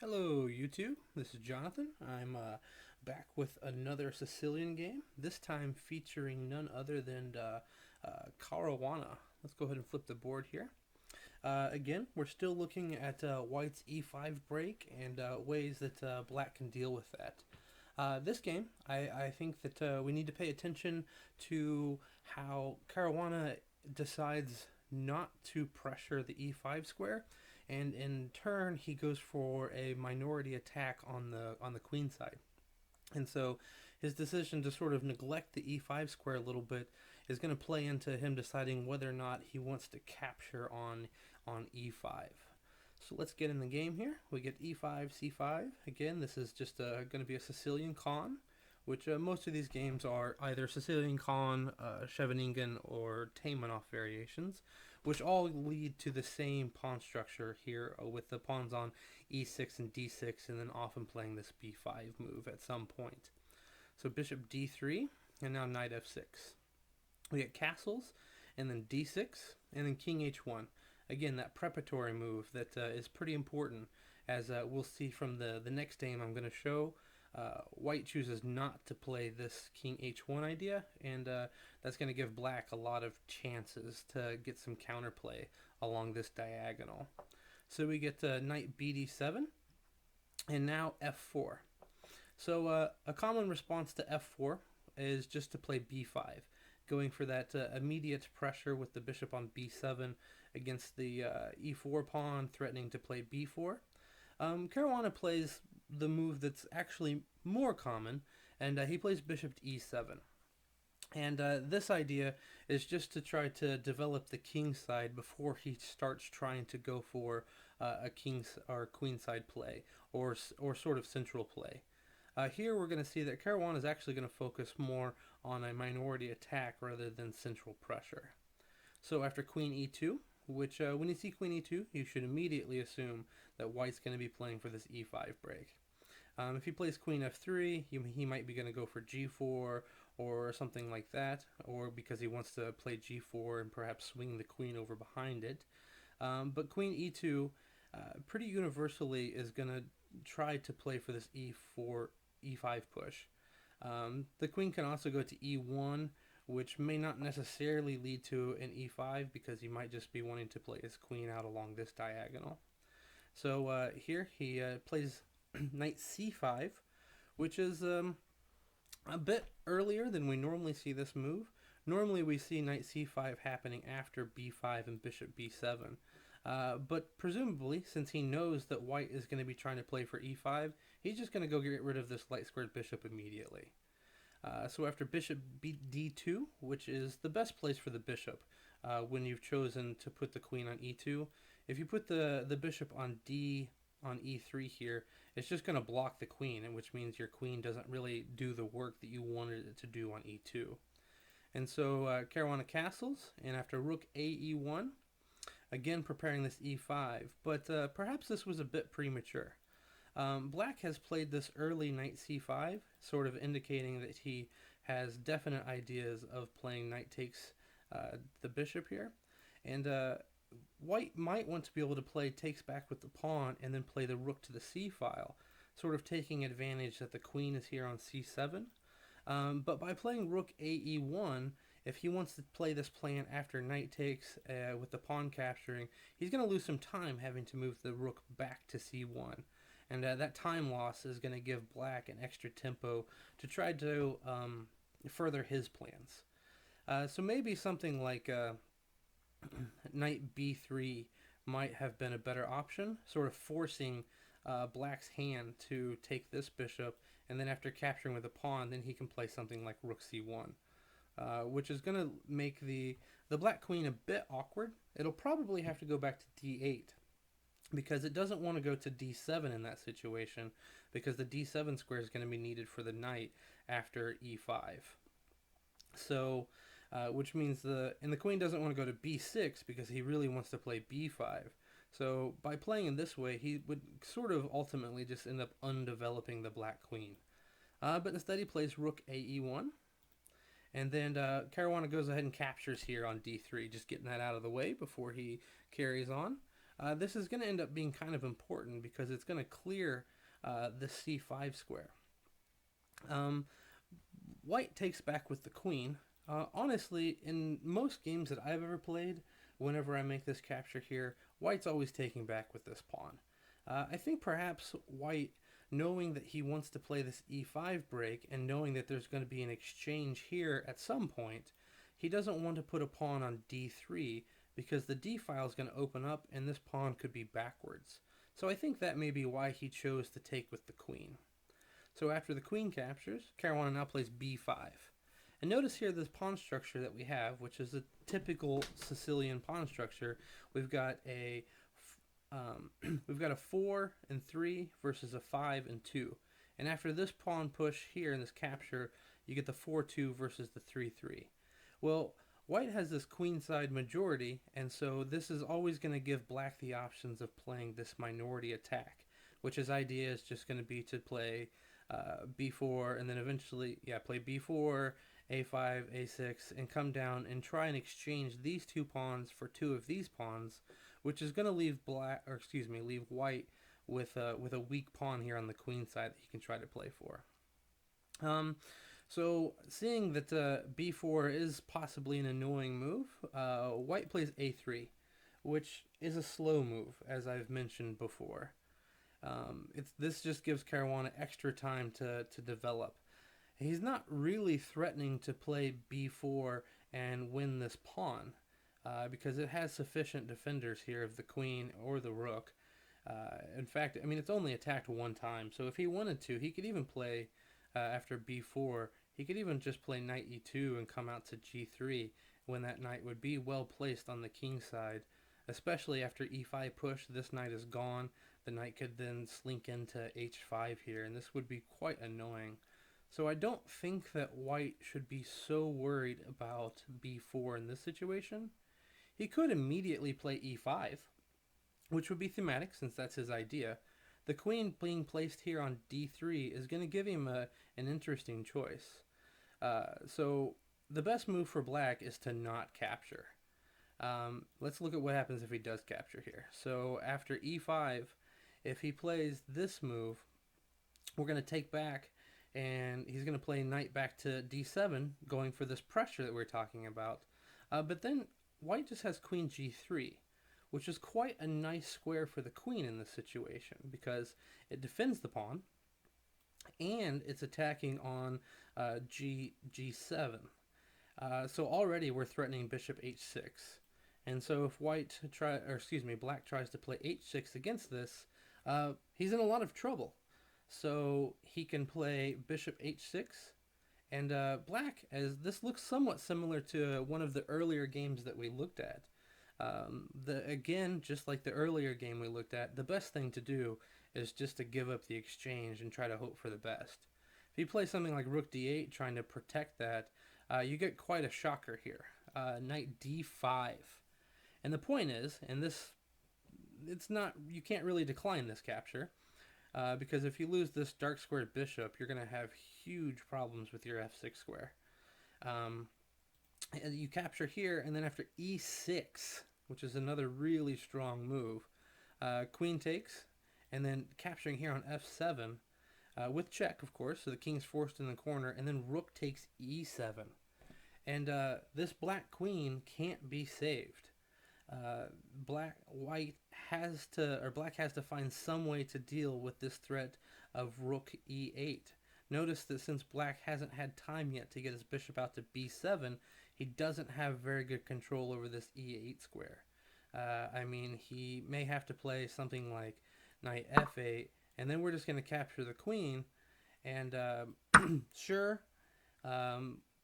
Hello, YouTube. This is Jonathan. I'm back with another Sicilian game, this time featuring none other than Caruana. Let's go ahead and flip the board here. Again, we're still looking at White's e5 break and ways that Black can deal with that. This game, I think that we need to pay attention to how Caruana decides not to pressure the e5 square, and in turn he goes for a minority attack on the queen side. And so his decision to sort of neglect the e5 square a little bit is going to play into him deciding whether or not he wants to capture on e5. So let's get in the game here. We get e5, c5. Again, this is just going to be a Sicilian con, which most of these games are either Sicilian con, Scheveningen, or Taimanoff variations, which all lead to the same pawn structure here with the pawns on e6 and d6, and then often playing this b5 move at some point. So bishop d3, and now knight f6. We get castles, and then d6, and then king h1. Again, that preparatory move that is pretty important, as we'll see from the next game I'm going to show. White chooses not to play this king h1 idea, and that's going to give Black a lot of chances to get some counterplay along this diagonal. So we get knight bd7, and now f4. So a common response to f4 is just to play b5, going for that immediate pressure with the bishop on b7 against the e4 pawn, threatening to play b4. Caruana plays the move that's actually more common, and he plays bishop to e7. And this idea is just to try to develop the king side before he starts trying to go for a king or queen side play, or sort of central play. Here we're going to see that Caruana is actually going to focus more on a minority attack rather than central pressure. So after queen e2, which when you see queen e2, you should immediately assume that White's going to be playing for this e5 break. If he plays queen f3, he might be going to go for g4 or something like that, or because he wants to play g4 and perhaps swing the queen over behind it. But queen e2 pretty universally is going to try to play for this e4 e5 push. The queen can also go to e1, which may not necessarily lead to an e5 because he might just be wanting to play his queen out along this diagonal. So here he plays knight c5, which is a bit earlier than we normally see this move. Normally we see knight c5 happening after b5 and bishop b7. But presumably, since he knows that White is going to be trying to play for e5, he's just going to go get rid of this light squared bishop immediately. So after bishop d2, which is the best place for the bishop when you've chosen to put the queen on e2, if you put the bishop on e3 here, it's just going to block the queen, which means your queen doesn't really do the work that you wanted it to do on e2. And so Caruana castles, and after rook ae1, again preparing this e5, but perhaps this was a bit premature. Black has played this early knight c5, sort of indicating that he has definite ideas of playing knight takes the bishop here. And White might want to be able to play takes back with the pawn and then play the rook to the c file, sort of taking advantage that the queen is here on c7. But by playing rook ae1, if he wants to play this plan after knight takes with the pawn capturing, he's going to lose some time having to move the rook back to c1. And that time loss is going to give Black an extra tempo to try to further his plans. So maybe something like knight b3 might have been a better option, sort of forcing Black's hand to take this bishop, and then after capturing with a pawn, then he can play something like rook c1. Which is going to make the black queen a bit awkward. It'll probably have to go back to d8 because it doesn't want to go to d7 in that situation, because the d7 square is going to be needed for the knight after e5. So, which means the queen doesn't want to go to b6 because he really wants to play b5. So by playing in this way, he would sort of ultimately just end up undeveloping the black queen. But instead he plays rook ae1. And then Caruana goes ahead and captures here on d3, just getting that out of the way before he carries on. this is going to end up being kind of important because it's going to clear the c5 square. Um, White takes back with the queen. Honestly, in most games that I've ever played, whenever I make this capture here, White's always taking back with this pawn. I think perhaps White, knowing that he wants to play this e5 break and knowing that there's going to be an exchange here at some point, he doesn't want to put a pawn on d3 because the d file is going to open up and this pawn could be backwards. So I think that may be why he chose to take with the queen. So after the queen captures, Caruana now plays b5. And notice here this pawn structure that we have, which is a typical Sicilian pawn structure. We've got a we've got a 4 and 3 versus a 5 and 2. And after this pawn push here in this capture, you get the 4-2 versus the 3-3. Well, White has this queenside majority, and so this is always going to give Black the options of playing this minority attack, which his idea is just going to be to play b4 and then eventually, play b4, a5, a6, and come down and try and exchange these two pawns for two of these pawns, which is going to leave leave White with a weak pawn here on the queen side that he can try to play for. So seeing that b4 is possibly an annoying move, White plays a3, which is a slow move, as I've mentioned before. This just gives Caruana extra time to develop. He's not really threatening to play b4 and win this pawn because it has sufficient defenders here of the queen or the rook. In fact, I mean, it's only attacked one time, so if he wanted to, he could even play after b4. He could even just play knight e2 and come out to g3 when that knight would be well placed on the king side. Especially after e5 push, this knight is gone. The knight could then slink into h5 here, and this would be quite annoying. So I don't think that White should be so worried about b4 in this situation. He could immediately play e5, which would be thematic since that's his idea. The queen being placed here on d3 is going to give him an interesting choice. So the best move for Black is to not capture. Let's look at what happens if he does capture here. So after e5, if he plays this move, we're going to take back, and he's going to play knight back to d7, going for this pressure that we're talking about. But then White just has queen g3, which is quite a nice square for the queen in this situation because it defends the pawn, and it's attacking on g7. So already we're threatening bishop h6. And so if Black tries to play h6 against this, he's in a lot of trouble. So he can play bishop h6, and Black, as this looks somewhat similar to one of the earlier games that we looked at. Again, just like the earlier game we looked at, the best thing to do is just to give up the exchange and try to hope for the best. If you play something like rook d8 trying to protect that, you get quite a shocker here. Knight d5. And the point is, and you can't really decline this capture, because if you lose this dark squared bishop, you're going to have huge problems with your f6 square. You capture here, and then after e6, which is another really strong move, queen takes, and then capturing here on f7, with check, of course, so the king's forced in the corner, and then rook takes e7. And this black queen can't be saved. Black has to find some way to deal with this threat of rook e8. Notice that since Black hasn't had time yet to get his bishop out to b7, he doesn't have very good control over this e8 square. I mean, he may have to play something like knight f8, and then we're just going to capture the queen, and sure,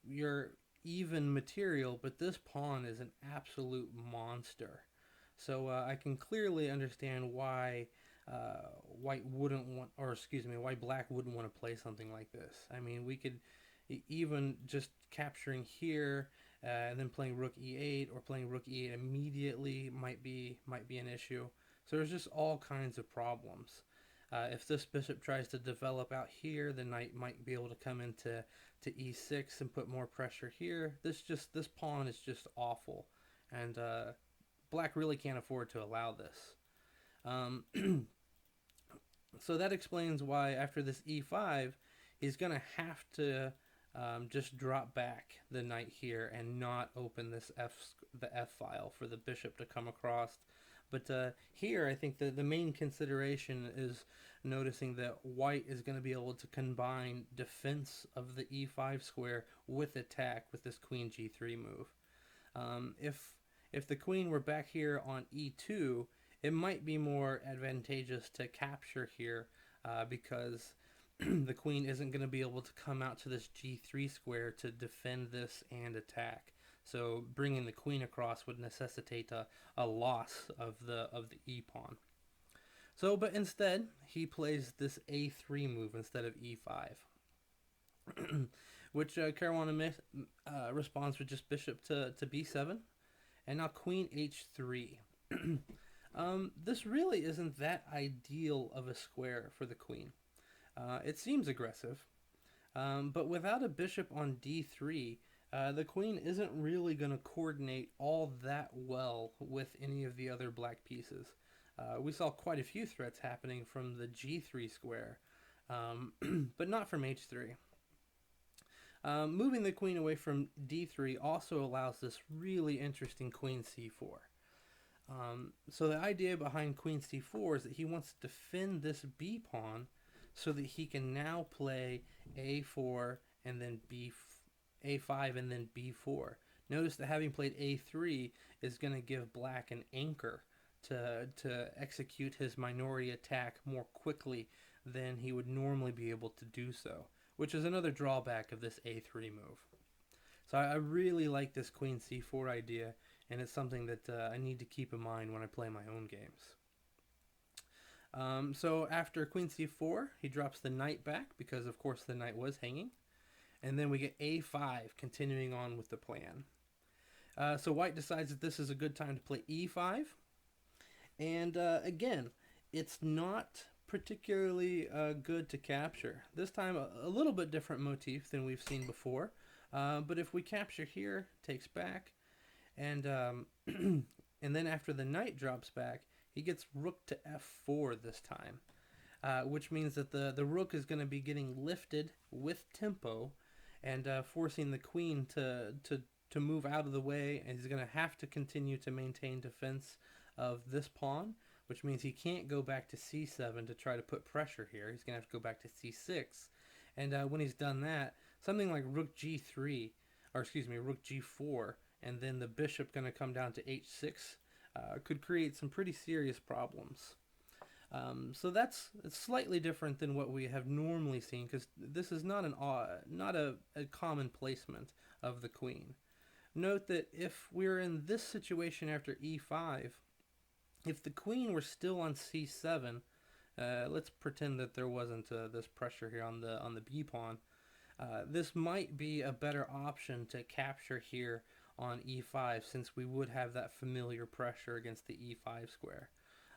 you're even material, but this pawn is an absolute monster. So I can clearly understand why why Black wouldn't want to play something like this. I mean, we could even just capturing here and then playing rook e8 or playing rook e8 immediately might be an issue. So there's just all kinds of problems. If this bishop tries to develop out here, the knight might be able to come into e6 and put more pressure here. This pawn is just awful, and Black really can't afford to allow this. Um, so that explains why after this e5, he's going to have to just drop back the knight here and not open the f file for the bishop to come across. But here, I think the main consideration is noticing that white is going to be able to combine defense of the e5 square with attack with this queen g3 move. If the queen were back here on e2, it might be more advantageous to capture here because the queen isn't going to be able to come out to this g3 square to defend this and attack. So bringing the queen across would necessitate a loss of the e pawn. So, but instead he plays this a3 move instead of e5, which Caruana responds with just bishop to b7, and now queen h3. This really isn't that ideal of a square for the queen. It seems aggressive, but without a bishop on d3, the queen isn't really going to coordinate all that well with any of the other black pieces. We saw quite a few threats happening from the g3 square, but not from h3. Moving the queen away from d3 also allows this really interesting queen c4. So the idea behind queen c4 is that he wants to defend this b pawn so that he can now play a4 and then a5 and then b4. Notice that having played a3 is going to give black an anchor to execute his minority attack more quickly than he would normally be able to do so, which is another drawback of this a3 move. So I really like this queen c4 idea, and it's something that I need to keep in mind when I play my own games. So after queen c4, he drops the knight back because, of course, the knight was hanging. And then we get a5, continuing on with the plan. So white decides that this is a good time to play e5. And again, it's not particularly good to capture. This time, a little bit different motif than we've seen before. But if we capture here, takes back, and and then after the knight drops back, he gets rook to f4 this time, which means that the rook is going to be getting lifted with tempo and forcing the queen to move out of the way, and he's going to have to continue to maintain defense of this pawn, which means he can't go back to c7 to try to put pressure here. He's going to have to go back to c6, and when he's done that, something like rook g3, or excuse me, rook g4, and then the bishop going to come down to h6 could create some pretty serious problems. So it's slightly different than what we have normally seen, because this is not a common placement of the queen. Note that if we're in this situation after e5, if the queen were still on c7, let's pretend that there wasn't this pressure here on the b pawn. This might be a better option to capture here on e5, since we would have that familiar pressure against the e5 square.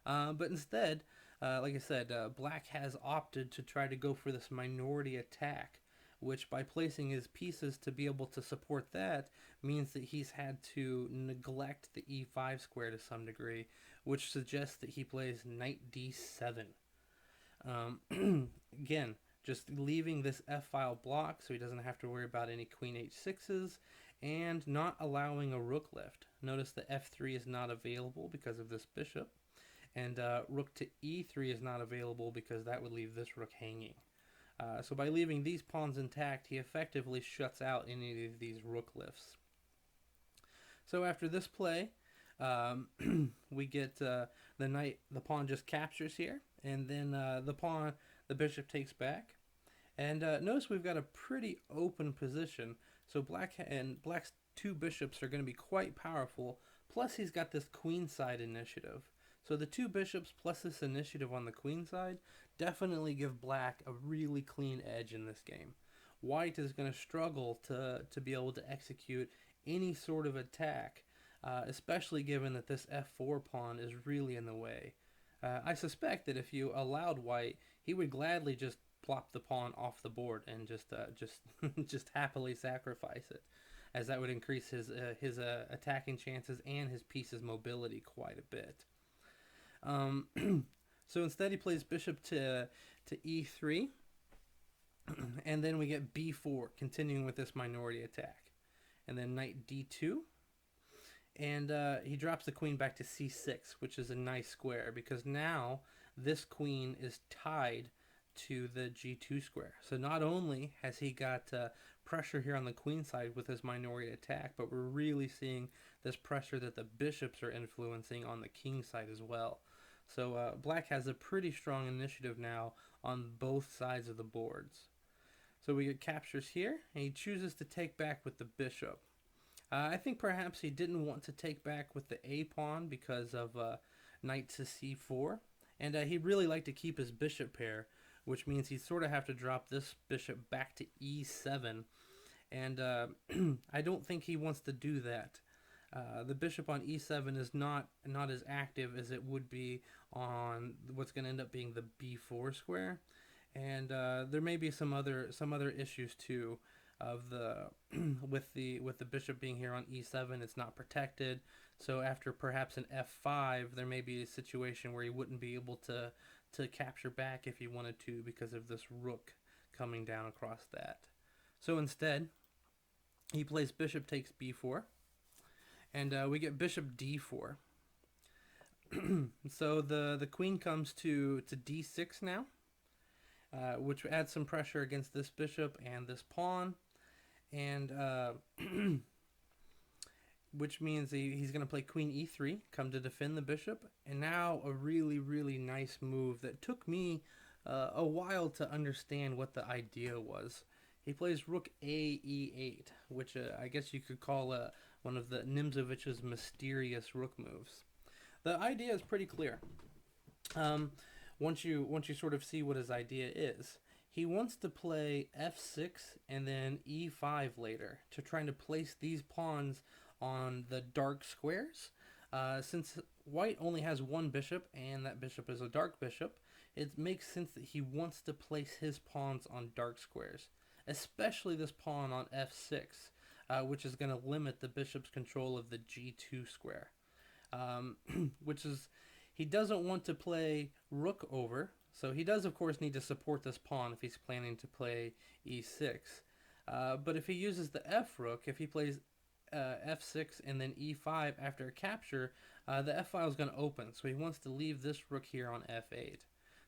But instead, like I said, black has opted to try to go for this minority attack, which by placing his pieces to be able to support that means that he's had to neglect the e5 square to some degree, which suggests that he plays knight d7. Again, just leaving this f-file blocked so he doesn't have to worry about any queen h6s, and not allowing a rook lift. Notice the f3 is not available because of this bishop, and rook to e3 is not available because that would leave this rook hanging. So by leaving these pawns intact, he effectively shuts out any of these rook lifts. So after this play, we get the pawn just captures here, and then the bishop takes back. And notice we've got a pretty open position, so black's two bishops are going to be quite powerful, plus he's got this queenside initiative. So the two bishops plus this initiative on the queen side definitely give black a really clean edge in this game. White is going to struggle to be able to execute any sort of attack, especially given that this f4 pawn is really in the way. I suspect that if you allowed white, he would gladly just plop the pawn off the board and just happily sacrifice it, as that would increase his attacking chances and his piece's mobility quite a bit. Um, so instead, he plays bishop to e3, and then we get b4, continuing with this minority attack, and then knight d2, and he drops the queen back to c6, which is a nice square because now this queen is tied to the g2 square. So not only has he got pressure here on the queen side with his minority attack, but we're really seeing this pressure that the bishops are influencing on the king side as well. So black has a pretty strong initiative now on both sides of the boards. So we get captures here, and he chooses to take back with the bishop. I think perhaps he didn't want to take back with the a pawn because of knight to c4, and he'd really like to keep his bishop pair, which means he'd sort of have to drop this bishop back to e7, and I don't think he wants to do that. The bishop on e7 is not as active as it would be on what's going to end up being the b4 square, and there may be some other issues too of the with the bishop being here on e7. It's not protected, so after perhaps an f5 there may be a situation where he wouldn't be able to capture back if he wanted to because of this rook coming down across that. So instead he plays bishop takes b4, and we get bishop d4. So the queen comes to d6 now, which adds some pressure against this bishop and this pawn, and which means he's going to play queen e3, come to defend the bishop, and now a really nice move that took me a while to understand what the idea was. He plays rook a e8, which I guess you could call one of the Nimzovich's mysterious rook moves. The idea is pretty clear. Once you sort of see what his idea is, he wants to play f6 and then e5 later to try to place these pawns on the dark squares. Since white only has one bishop and that bishop is a dark bishop, it makes sense that he wants to place his pawns on dark squares, especially this pawn on f6, which is going to limit the bishop's control of the g2 square. Which is, he doesn't want to play rook over, so he does of course need to support this pawn if he's planning to play e6. But if he uses the f rook, if he plays f6 and then e5 after a capture, the f file is going to open, so he wants to leave this rook here on f8.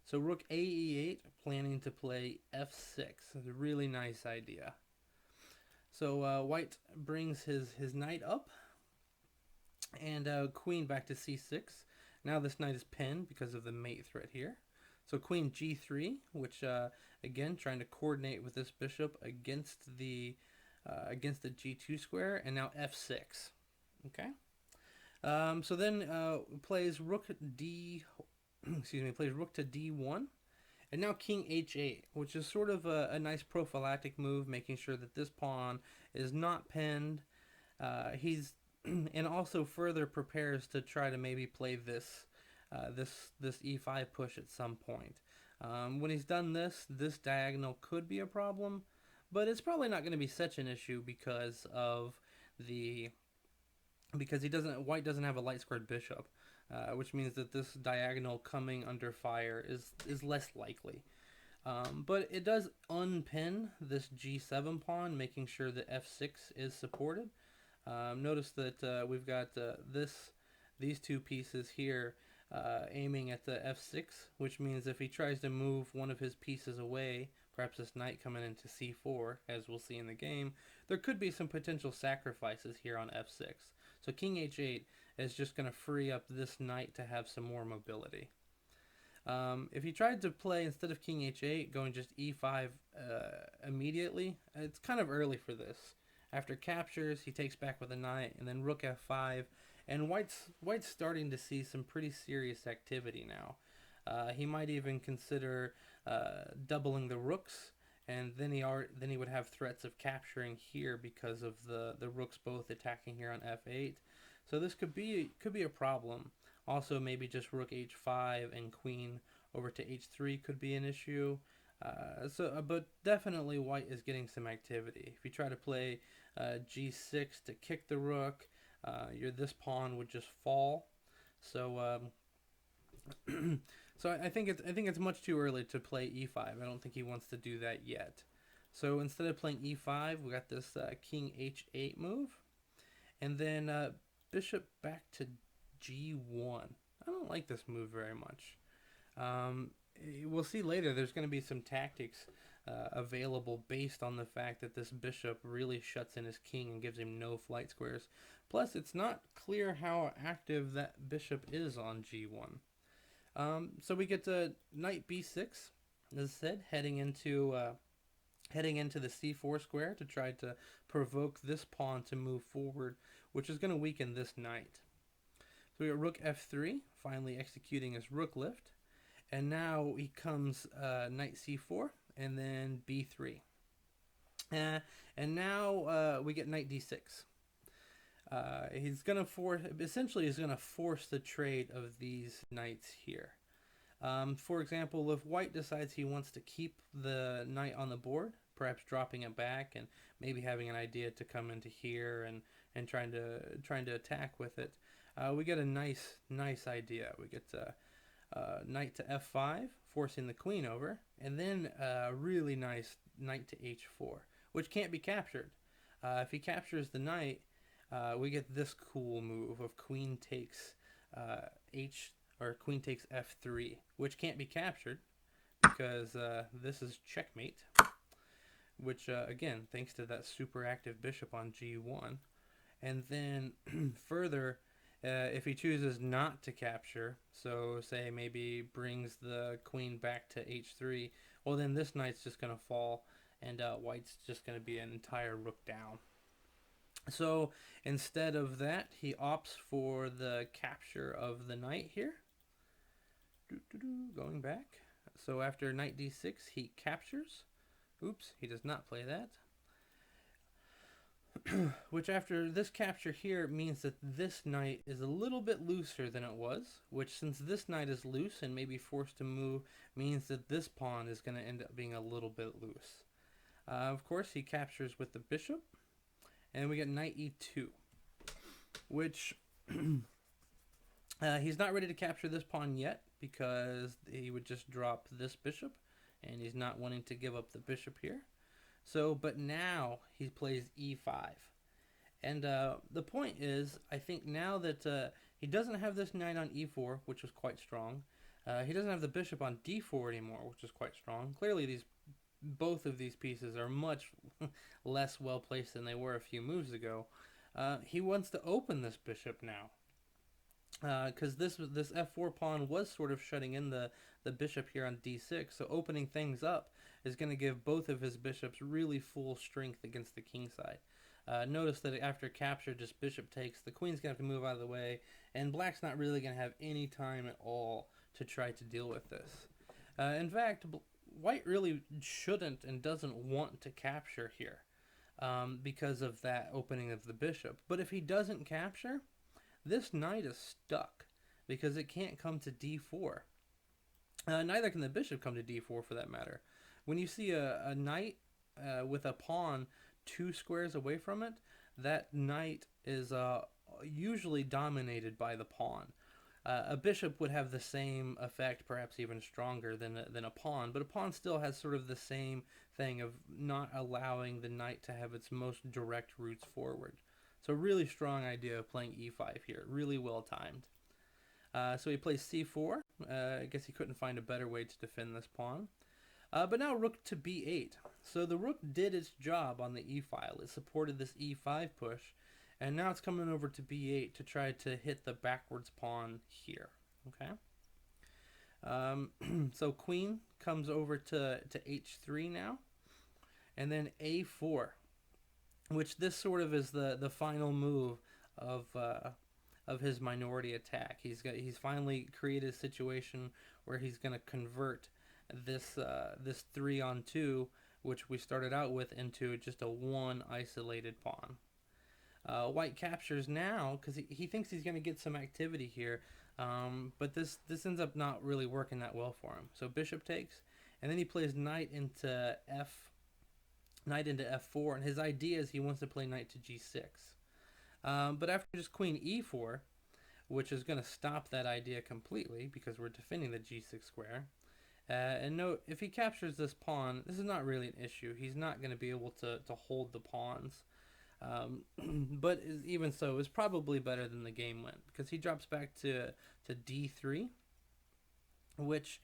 So rook a e8, planning to play f6. It's a really nice idea. So white brings his knight up, and queen back to c6. Now this knight is pinned because of the mate threat here. So queen g3, which again trying to coordinate with this bishop against the g2 square, and now f6. Okay. So then plays rook d, plays rook to d1, and now king h8, which is sort of a nice prophylactic move, making sure that this pawn is not pinned. He's and also further prepares to try to maybe play this e5 push at some point. When he's done this diagonal could be a problem, but it's probably not going to be such an issue because white doesn't have a light squared bishop, which means that this diagonal coming under fire is less likely. But it does unpin this g7 pawn, making sure that f6 is supported. Notice that we've got these two pieces here aiming at the f6, which means if he tries to move one of his pieces away, perhaps this knight coming into c4, as we'll see in the game, there could be some potential sacrifices here on f6. So king h8 is just going to free up this knight to have some more mobility. If he tried to play, instead of king h8, going just e5 immediately, it's kind of early for this. After captures, he takes back with a knight, and then rook f5, and white's starting to see some pretty serious activity now. He might even consider doubling the rooks, and then he would have threats of capturing here because of the rooks both attacking here on f8. So this could be a problem. Also, maybe just rook h5 and queen over to h3 could be an issue. But definitely white is getting some activity. If you try to play g6 to kick the rook, this pawn would just fall. So So I think it's much too early to play e5. I don't think he wants to do that yet. So instead of playing e5, we got this king h8 move, and then bishop back to g1. I don't like this move very much. Um, we'll see later. There's going to be some tactics available based on the fact that this bishop really shuts in his king and gives him no flight squares. Plus, it's not clear how active that bishop is on g1. So we get to knight b6, as I said, heading into the c4 square to try to provoke this pawn to move forward, which is going to weaken this knight. So we got rook f3, finally executing his rook lift. And now he comes knight c4 and then b3. And now we get knight d6. He's gonna force the trade of these knights here. For example, if white decides he wants to keep the knight on the board, perhaps dropping it back and maybe having an idea to come into here and trying to attack with it, we get a nice idea. We get knight to f5, forcing the queen over, and then a really nice knight to h4, which can't be captured. If he captures the knight, we get this cool move of queen takes queen takes f3, which can't be captured because this is checkmate. Which again, thanks to that super active bishop on g1, and then further. If he chooses not to capture, so say maybe brings the queen back to h3, well then this knight's just going to fall, and white's just going to be an entire rook down. So instead of that, he opts for the capture of the knight here. Going back. So after knight d6, he captures. Oops, he does not play that. Which after this capture here means that this knight is a little bit looser than it was, which since this knight is loose and may be forced to move, means that this pawn is going to end up being a little bit loose. Of course, he captures with the bishop, and we get knight e2, which he's not ready to capture this pawn yet because he would just drop this bishop, and he's not wanting to give up the bishop here. So, but now he plays e5. And the point is, I think now that he doesn't have this knight on e4, which was quite strong. He doesn't have the bishop on d4 anymore, which is quite strong. Clearly, both of these pieces are much less well placed than they were a few moves ago. He wants to open this bishop now. Because this f4 pawn was sort of shutting in the bishop here on d6, so opening things up is going to give both of his bishops really full strength against the king side. Notice that after capture, just bishop takes, the queen's going to have to move out of the way, and black's not really going to have any time at all to try to deal with this. In fact, white really shouldn't and doesn't want to capture here because of that opening of the bishop. But if he doesn't capture, this knight is stuck because it can't come to d4. Neither can the bishop come to d4 for that matter. When you see a knight with a pawn 2 squares away from it, that knight is usually dominated by the pawn. A bishop would have the same effect, perhaps even stronger than a pawn, but a pawn still has sort of the same thing of not allowing the knight to have its most direct routes forward. So really strong idea of playing e5 here, really well timed. So he plays c4. I guess he couldn't find a better way to defend this pawn. But now rook to b8. So the rook did its job on the e-file. It supported this e5 push, and now it's coming over to b8 to try to hit the backwards pawn here. Okay. So queen comes over to h3 now, and then a4, which this sort of is the final move of his minority attack. He's finally created a situation where he's going to convert this 3-on-2, which we started out with, into just a one isolated pawn. White captures now because he thinks he's going to get some activity here, but this ends up not really working that well for him. So bishop takes, and then he plays knight into f4, and his idea is he wants to play knight to g6. But after just queen e4, which is going to stop that idea completely because we're defending the g6 square. And note, if he captures this pawn, this is not really an issue. He's not going to be able to hold the pawns. But even so, it's probably better than the game went because he drops back to d3, which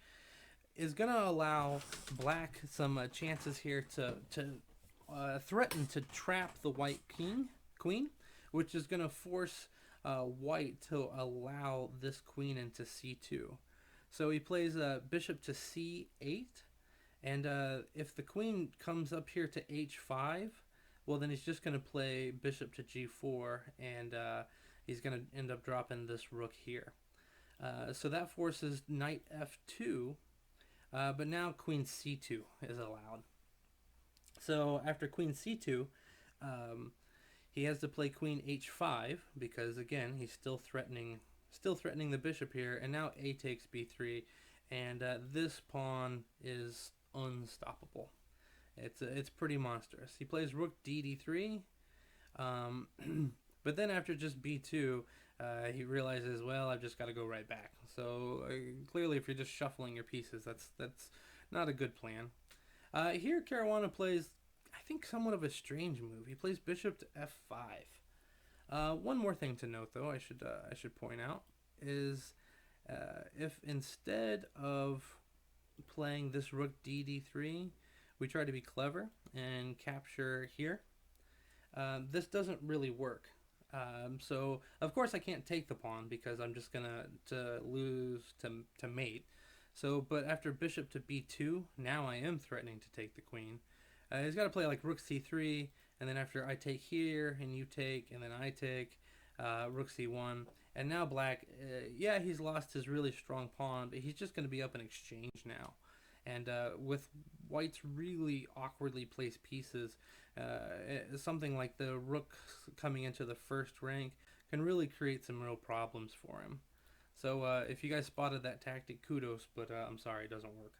is going to allow black some chances here to threaten to trap the white queen, which is going to force white to allow this queen into c2. So he plays bishop to c8, and if the queen comes up here to h5, well, then he's just going to play bishop to g4, and he's going to end up dropping this rook here. So that forces knight f2, but now queen c2 is allowed. So after queen c2, he has to play queen h5 because, again, he's still threatening the bishop here, and now a takes b3, and this pawn is unstoppable. It's pretty monstrous. He plays rook d3, but then after just b2, he realizes, well, I've just got to go right back. So clearly, if you're just shuffling your pieces, that's not a good plan. Here, Caruana plays, I think, somewhat of a strange move. He plays bishop to f5. One more thing to note, though, I should point out, is if instead of playing this rook d3, we try to be clever and capture here, this doesn't really work. So of course I can't take the pawn because I'm just gonna lose to mate. So, but after bishop to b2, now I am threatening to take the queen. He's got to play like rook c3, and then after I take here, and you take, and then I take, rook c1, and now black, yeah, he's lost his really strong pawn, but he's just going to be up in exchange now. And with white's really awkwardly placed pieces, something like the rook coming into the first rank can really create some real problems for him. So if you guys spotted that tactic, kudos, but I'm sorry, it doesn't work.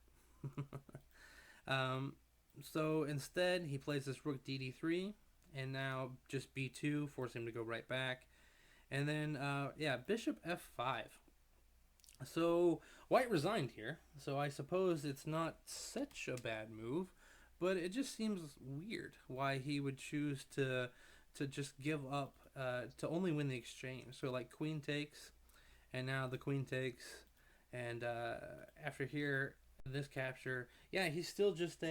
So instead, he plays this rook d3, and now just b2, forcing him to go right back. And then, yeah, bishop f5. So white resigned here, so I suppose it's not such a bad move, but it just seems weird why he would choose to just give up to only win the exchange. So like queen takes, and now the queen takes, and after here, this capture, yeah, he's still just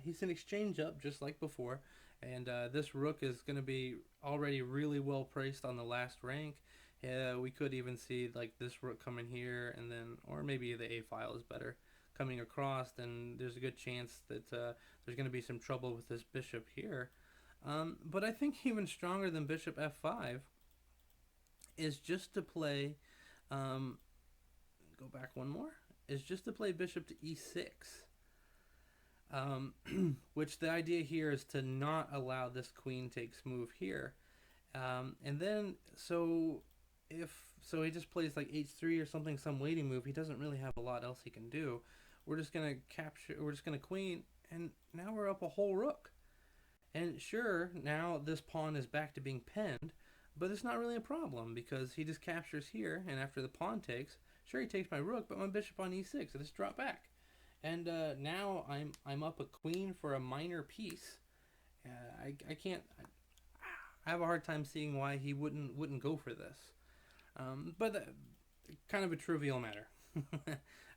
he's an exchange up just like before, and this rook is going to be already really well placed on the last rank. We could even see like this rook coming here, and then, or maybe the a file is better, coming across, then there's a good chance that there's going to be some trouble with this bishop here. But I think even stronger than bishop f5 is just to play, go back one more, is just to play bishop to e6. Which the idea here is to not allow this queen takes move here. And then, so he just plays like h3 or something, some waiting move, he doesn't really have a lot else he can do. We're just going to queen, and now we're up a whole rook. And sure, now this pawn is back to being pinned, but it's not really a problem because he just captures here, and after the pawn takes, sure, he takes my rook, but my bishop on e6, so just drop back. And now I'm up a queen for a minor piece. I can't. I have a hard time seeing why he wouldn't go for this. But kind of a trivial matter.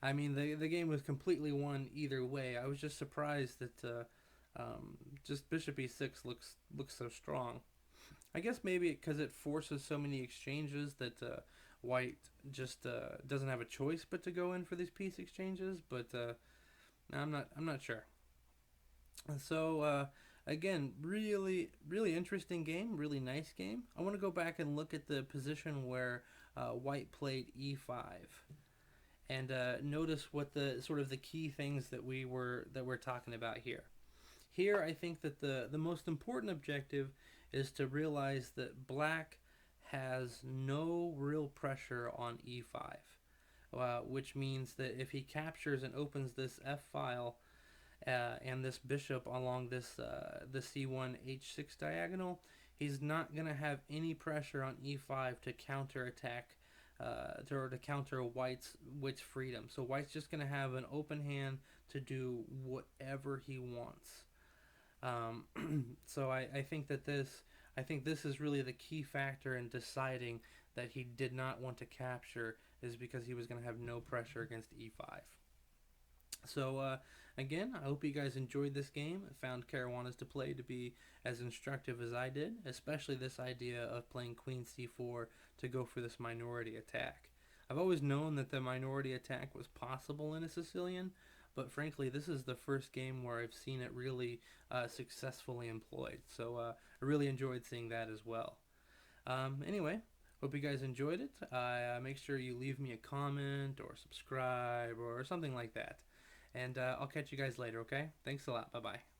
I mean, the game was completely won either way. I was just surprised that just bishop e6 looks so strong. I guess maybe because it forces so many exchanges that white just doesn't have a choice but to go in for these piece exchanges. But I'm not sure. So again, really interesting game, really nice game. I want to go back and look at the position where white played e5, and notice what the sort of the key things that we're talking about here. Here, I think that the most important objective is to realize that black has no real pressure on e5, which means that if he captures and opens this f file and this bishop along this the c1 h6 diagonal, he's not going to have any pressure on e5 to counterattack to counter White's freedom. So White's just going to have an open hand to do whatever he wants. So I think that this is really the key factor in deciding that he did not want to capture, is because he was going to have no pressure against e5. So again, I hope you guys enjoyed this game. I found Caruana's to play to be as instructive as I did, especially this idea of playing queen c4 to go for this minority attack. I've always known that the minority attack was possible in a Sicilian, but frankly, this is the first game where I've seen it really successfully employed. So I really enjoyed seeing that as well. Anyway, hope you guys enjoyed it. Make sure you leave me a comment or subscribe or something like that. And I'll catch you guys later, okay? Thanks a lot. Bye-bye.